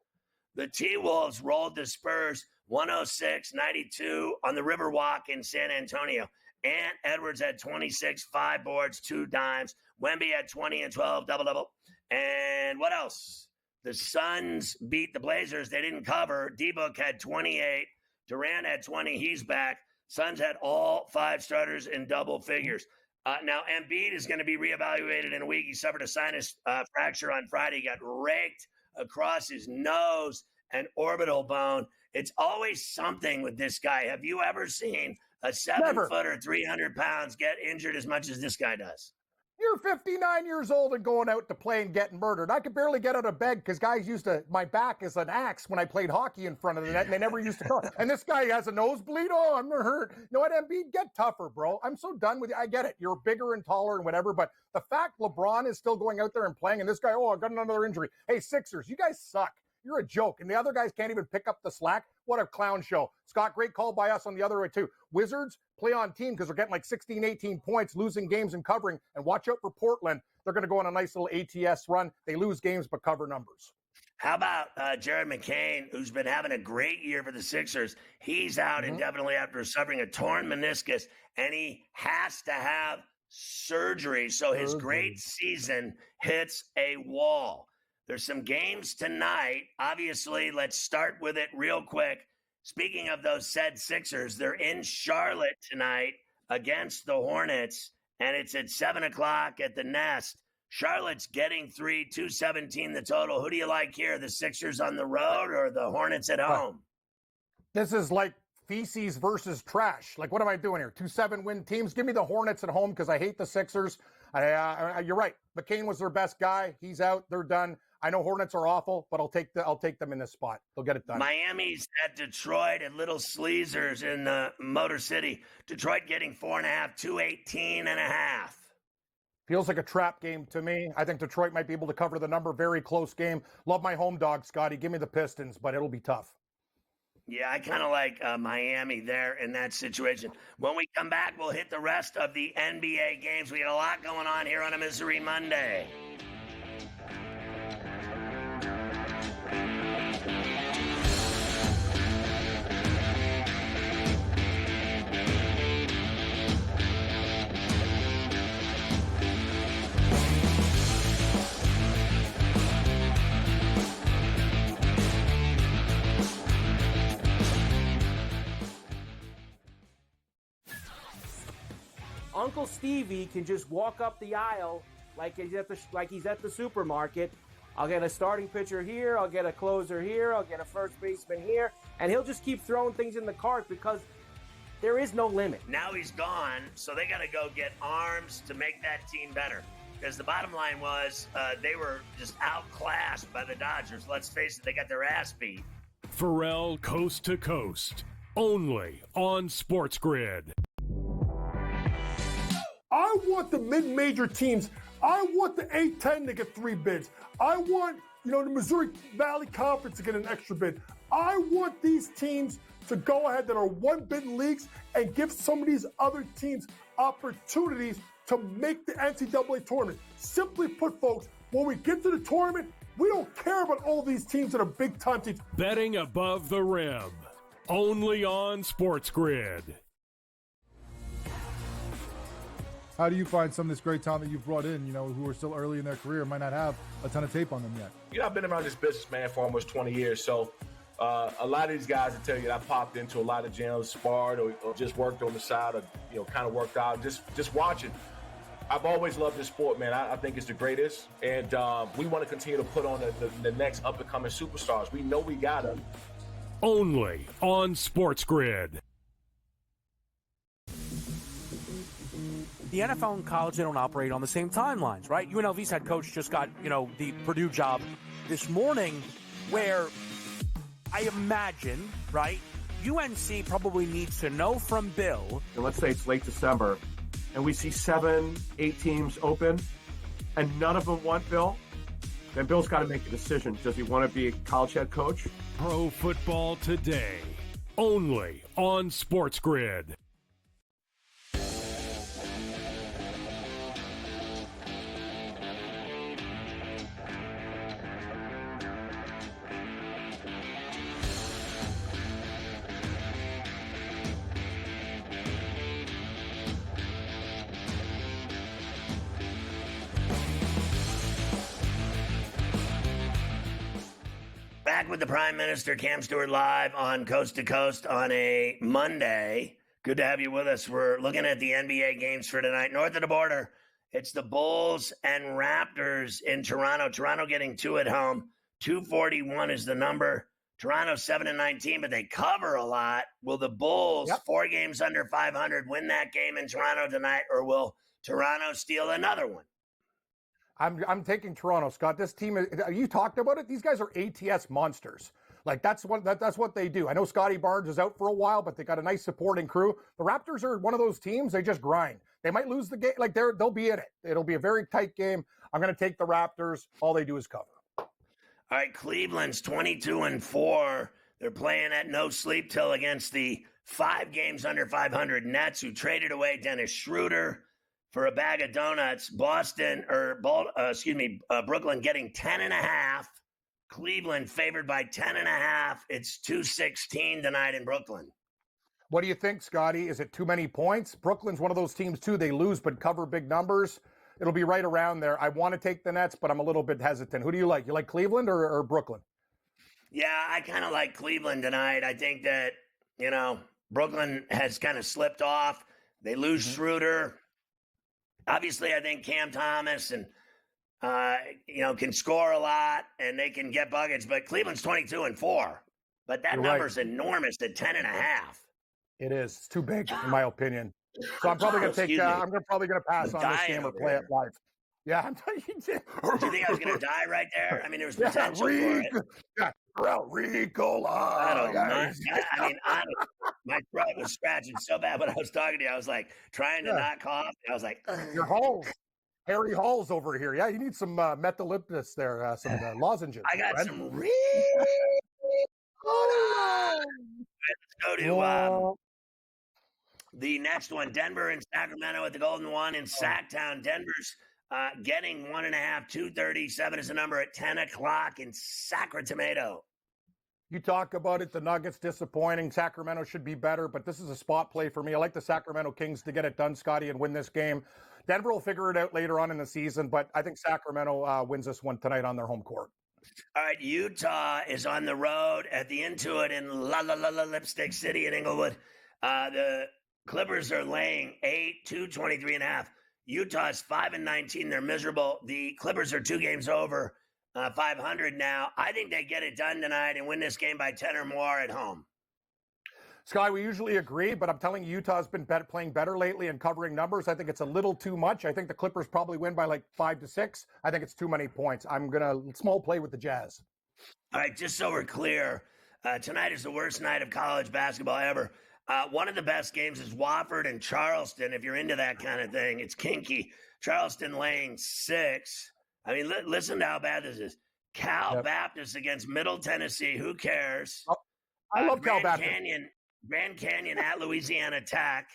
The T-Wolves rolled the Spurs 106-92 on the Riverwalk in San Antonio. Ant Edwards had 26, 5 boards, 2 dimes. Wemby had 20 and 12, double-double. And what else? The Suns beat the Blazers. They didn't cover. D-Book had 28. Durant had 20. He's back. Suns had all 5 starters in double figures. Now, Embiid is going to be reevaluated in a week. He suffered a sinus fracture on Friday. He got raked across his nose and orbital bone. It's always something with this guy. Have you ever seen a 7-footer, 300 pounds, get injured as much as this guy does? You're 59 years old and going out to play and getting murdered. I could barely get out of bed because guys used to, my back is an axe when I played hockey in front of the net, and they never used to come. And this guy has a nosebleed. Oh, I'm hurt. You know what, Embiid? Get tougher, bro. I'm so done with you. I get it. You're bigger and taller and whatever, but the fact LeBron is still going out there and playing, and this guy, oh, I got another injury. Hey, Sixers, you guys suck. You're a joke. And the other guys can't even pick up the slack. What a clown show. Scott, great call by us on the other way, too. Wizards, play on team because they're getting like 16, 18 points, losing games and covering. And watch out for Portland. They're going to go on a nice little ATS run. They lose games but cover numbers. How about Jared McCain, who's been having a great year for the Sixers? He's out indefinitely after suffering a torn meniscus, and he has to have surgery. So his great season hits a wall. There's some games tonight. Obviously, let's start with it real quick. Speaking of those said Sixers, they're in Charlotte tonight against the Hornets, and it's at 7 o'clock at the Nest. Charlotte's getting 3, 217 the total. Who do you like here, the Sixers on the road or the Hornets at home? This is like feces versus trash. Like, what am I doing here? 2 7-win teams? Give me the Hornets at home because I hate the Sixers. You're right. McCain was their best guy. He's out. They're done. I know Hornets are awful, but I'll take them in this spot. They'll get it done. Miami's at Detroit at Little Sleezers in Motor City. Detroit getting 4.5, 218.5. Feels like a trap game to me. I think Detroit might be able to cover the number. Very close game. Love my home dog, Scotty. Give me the Pistons, but it'll be tough. Yeah, I kind of like Miami there in that situation. When we come back, we'll hit the rest of the NBA games. We got a lot going on here on a Misery Monday. Uncle Stevie can just walk up the aisle like he's at the supermarket. I'll get a starting pitcher here. I'll get a closer here. I'll get a first baseman here. And he'll just keep throwing things in the cart because there is no limit. Now he's gone, so they got to go get arms to make that team better. Because the bottom line was they were just outclassed by the Dodgers. Let's face it, they got their ass beat. Ferrall Coast to Coast, only on SportsGrid. I want the mid-major teams. I want the A-10 to get 3 bids. I want, the Missouri Valley Conference to get an extra bid. I want these teams to go ahead that are 1-bid leagues and give some of these other teams opportunities to make the NCAA tournament. Simply put, folks, when we get to the tournament, we don't care about all these teams that are big-time teams. Betting above the rim, only on SportsGrid. How do you find some of this great talent that you've brought in, who are still early in their career, might not have a ton of tape on them yet? I've been around this business, man, for almost 20 years. So a lot of these guys will tell you that I popped into a lot of gyms, sparred or just worked on the side or, kind of worked out, just watching. I've always loved this sport, man. I think it's the greatest. And we want to continue to put on the next up-and-coming superstars. We know we got them. Only on SportsGrid. The NFL and college, they don't operate on the same timelines, right? UNLV's head coach just got, the Purdue job this morning, where I imagine, right, UNC probably needs to know from Bill. And let's say it's late December, and we see 7, 8 teams open, and none of them want Bill. Then Bill's got to make a decision. Does he want to be a college head coach? Pro Football Today, only on SportsGrid. Back with the Prime Minister, Cam Stewart, live on Coast to Coast on a Monday. Good to have you with us. We're looking at the NBA games for tonight. North of the border, it's the Bulls and Raptors in Toronto. Toronto getting 2 at home. 241 is the number. Toronto 7-19, but they cover a lot. Will the Bulls, 4 games under 500, win that game in Toronto tonight, or will Toronto steal another one? I'm taking Toronto, Scott. This team, you talked about it. These guys are ATS monsters. Like that's what they do. I know Scotty Barnes is out for a while, but they got a nice supporting crew. The Raptors are one of those teams. They just grind. They might lose the game. Like they'll be in it. It'll be a very tight game. I'm going to take the Raptors. All they do is cover. All right, Cleveland's 22-4. They're playing at no sleep till against the 5 games under 500 Nets, who traded away Dennis Schroeder for a bag of donuts. Brooklyn getting 10.5. Cleveland favored by 10.5. It's 216 tonight in Brooklyn. What do you think, Scotty? Is it too many points? Brooklyn's one of those teams, too. They lose but cover big numbers. It'll be right around there. I want to take the Nets, but I'm a little bit hesitant. Who do you like? You like Cleveland or Brooklyn? Yeah, I kind of like Cleveland tonight. I think that, Brooklyn has kind of slipped off. They lose Schroeder. Obviously, I think Cam Thomas and, can score a lot and they can get buckets, but Cleveland's 22-4. But that number's enormous at 10.5. It is. It's too big, in my opinion. So I'm probably going to take. I'm probably going to pass on this game or play it live. Yeah, I'm telling you. Did you think I was going to die right there? I mean, there was potential for it. Yeah, Rico. I don't know. Honestly, my throat was scratching so bad when I was talking to you. I was like trying to not cough. I was like, ugh. Your Halls, Harry Halls over here. Yeah, you need some methalyptus there, some lozenges. I got some Rico. Let's go to the next one. Denver and Sacramento at the Golden One in Sacktown. Denver's getting 1.5. 237 is the number at 10 o'clock in Sacramento. You talk about it. The Nuggets disappointing. Sacramento should be better, but this is a spot play for me. I like the Sacramento Kings to get it done, Scotty, and win this game. Denver will figure it out later on in the season, but I think Sacramento wins this one tonight on their home court. All right, Utah is on the road at the Intuit in Lipstick City in Inglewood. The Clippers are laying 8, 223.5. Utah's 5-19. They're miserable. The Clippers are 2 games over 500 now. I think they get it done tonight and win this game by 10 or more at home. Sky, we usually agree, but I'm telling you, Utah's been playing better lately and covering numbers. I think it's a little too much. I think the Clippers probably win by like 5 to 6. I think it's too many points. I'm going to small play with the Jazz. All right, just so we're clear, tonight is the worst night of college basketball ever. One of the best games is Wofford and Charleston. If you're into that kind of thing, it's kinky. Charleston laying 6. I mean, listen to how bad this is. Cal Baptist against Middle Tennessee. Who cares? Oh, I love Cal Baptist. Grand Canyon at Louisiana Tech.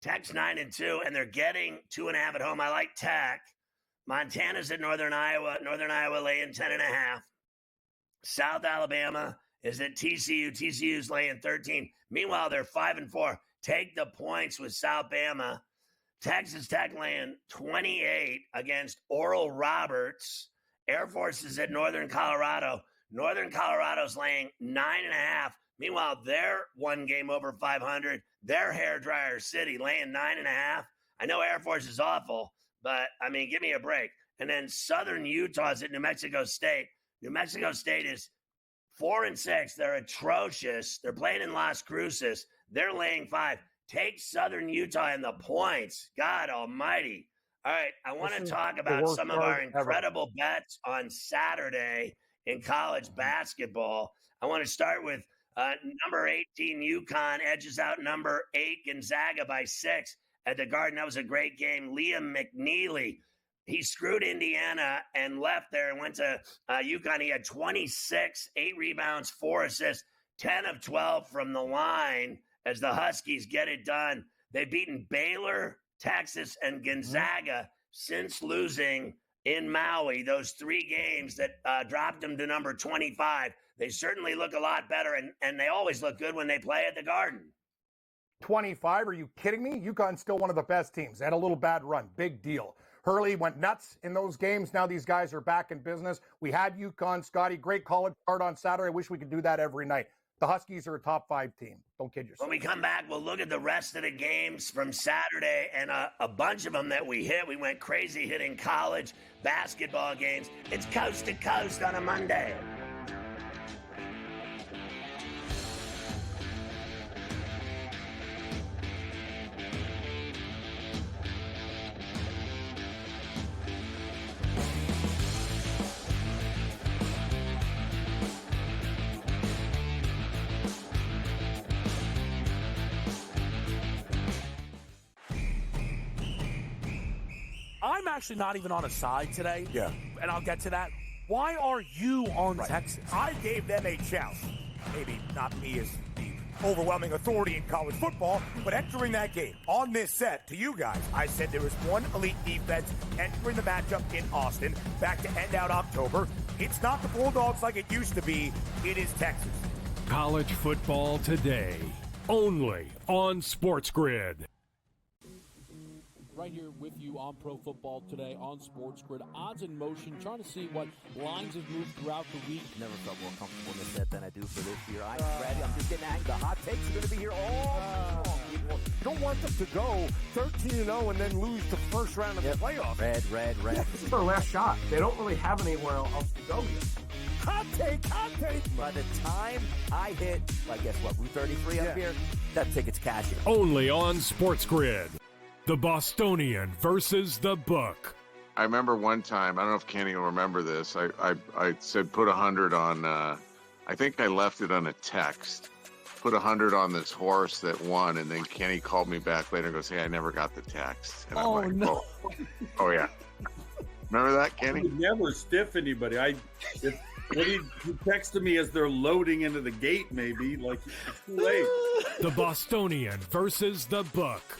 Tech's 9-2, and they're getting 2.5 at home. I like Tech. Montana's at Northern Iowa. Northern Iowa laying 10.5. South Alabama is at TCU. TCU's laying 13. Meanwhile, they're 5-4. Take the points with South Bama. Texas Tech laying 28 against Oral Roberts. Air Force is at Northern Colorado. Northern Colorado's laying 9.5. Meanwhile, they're one game over 500. They're hairdryer city laying 9.5. I know Air Force is awful, but, I mean, give me a break. And then Southern Utah's at New Mexico State. New Mexico State is 4-6. They're atrocious. They're playing in Las Cruces. They're laying 5. Take Southern Utah and the points. God almighty. All right, I want to talk about some of our incredible bets on Saturday in college basketball. I want to start with number 18 UConn edges out number 8 Gonzaga by 6 at the Garden. That was a great game. Liam McNeely, he screwed Indiana and left there and went to UConn. He had 26, 8 rebounds, 4 assists, 10 of 12 from the line as the Huskies get it done. They've beaten Baylor, Texas, and Gonzaga since losing in Maui, those 3 games that dropped them to number 25. They certainly look a lot better, and they always look good when they play at the Garden. 25? Are you kidding me? UConn's still one of the best teams. They had a little bad run. Big deal. Hurley went nuts in those games. Now these guys are back in business. We had UConn, Scotty. Great college start on Saturday. I wish we could do that every night. The Huskies are a top 5 team. Don't kid yourself. When we come back, we'll look at the rest of the games from Saturday and a bunch of them that we hit. We went crazy hitting college basketball games. It's Coast to Coast on a Monday. I'm actually not even on a side today. Yeah. And I'll get to that. Why are you on Texas? I gave them a chance. Maybe not me as the overwhelming authority in college football, but entering that game on this set to you guys, I said there was one elite defense entering the matchup in Austin back to end out October. It's not the Bulldogs like it used to be. It is Texas. College football today, only on SportsGrid. Right here with you on Pro Football Today on SportsGrid. Odds in motion, trying to see what lines have moved throughout the week. Never felt more comfortable in this set than I do for this year. I'm ready. I'm just getting angry. The hot takes are going to be here all long, people. You don't want them to go 13-0 and then lose the first round of the playoffs. Red. Yeah, this is their last shot. They don't really have anywhere else to go yet. Hot take. By the time I hit, I guess what, Route 33 up here, that ticket's cashing. Only on SportsGrid. The Bostonian versus the Book. I remember one time, I don't know if Kenny will remember this, I said put 100 on, I think I left it on a text, put 100 on this horse that won, and then Kenny called me back later and goes, hey, I never got the text. And I'm like, no. Oh yeah. Remember that, Kenny? I would never stiff anybody. He texted me as they're loading into the gate, maybe, like it's too late. The Bostonian versus the Book.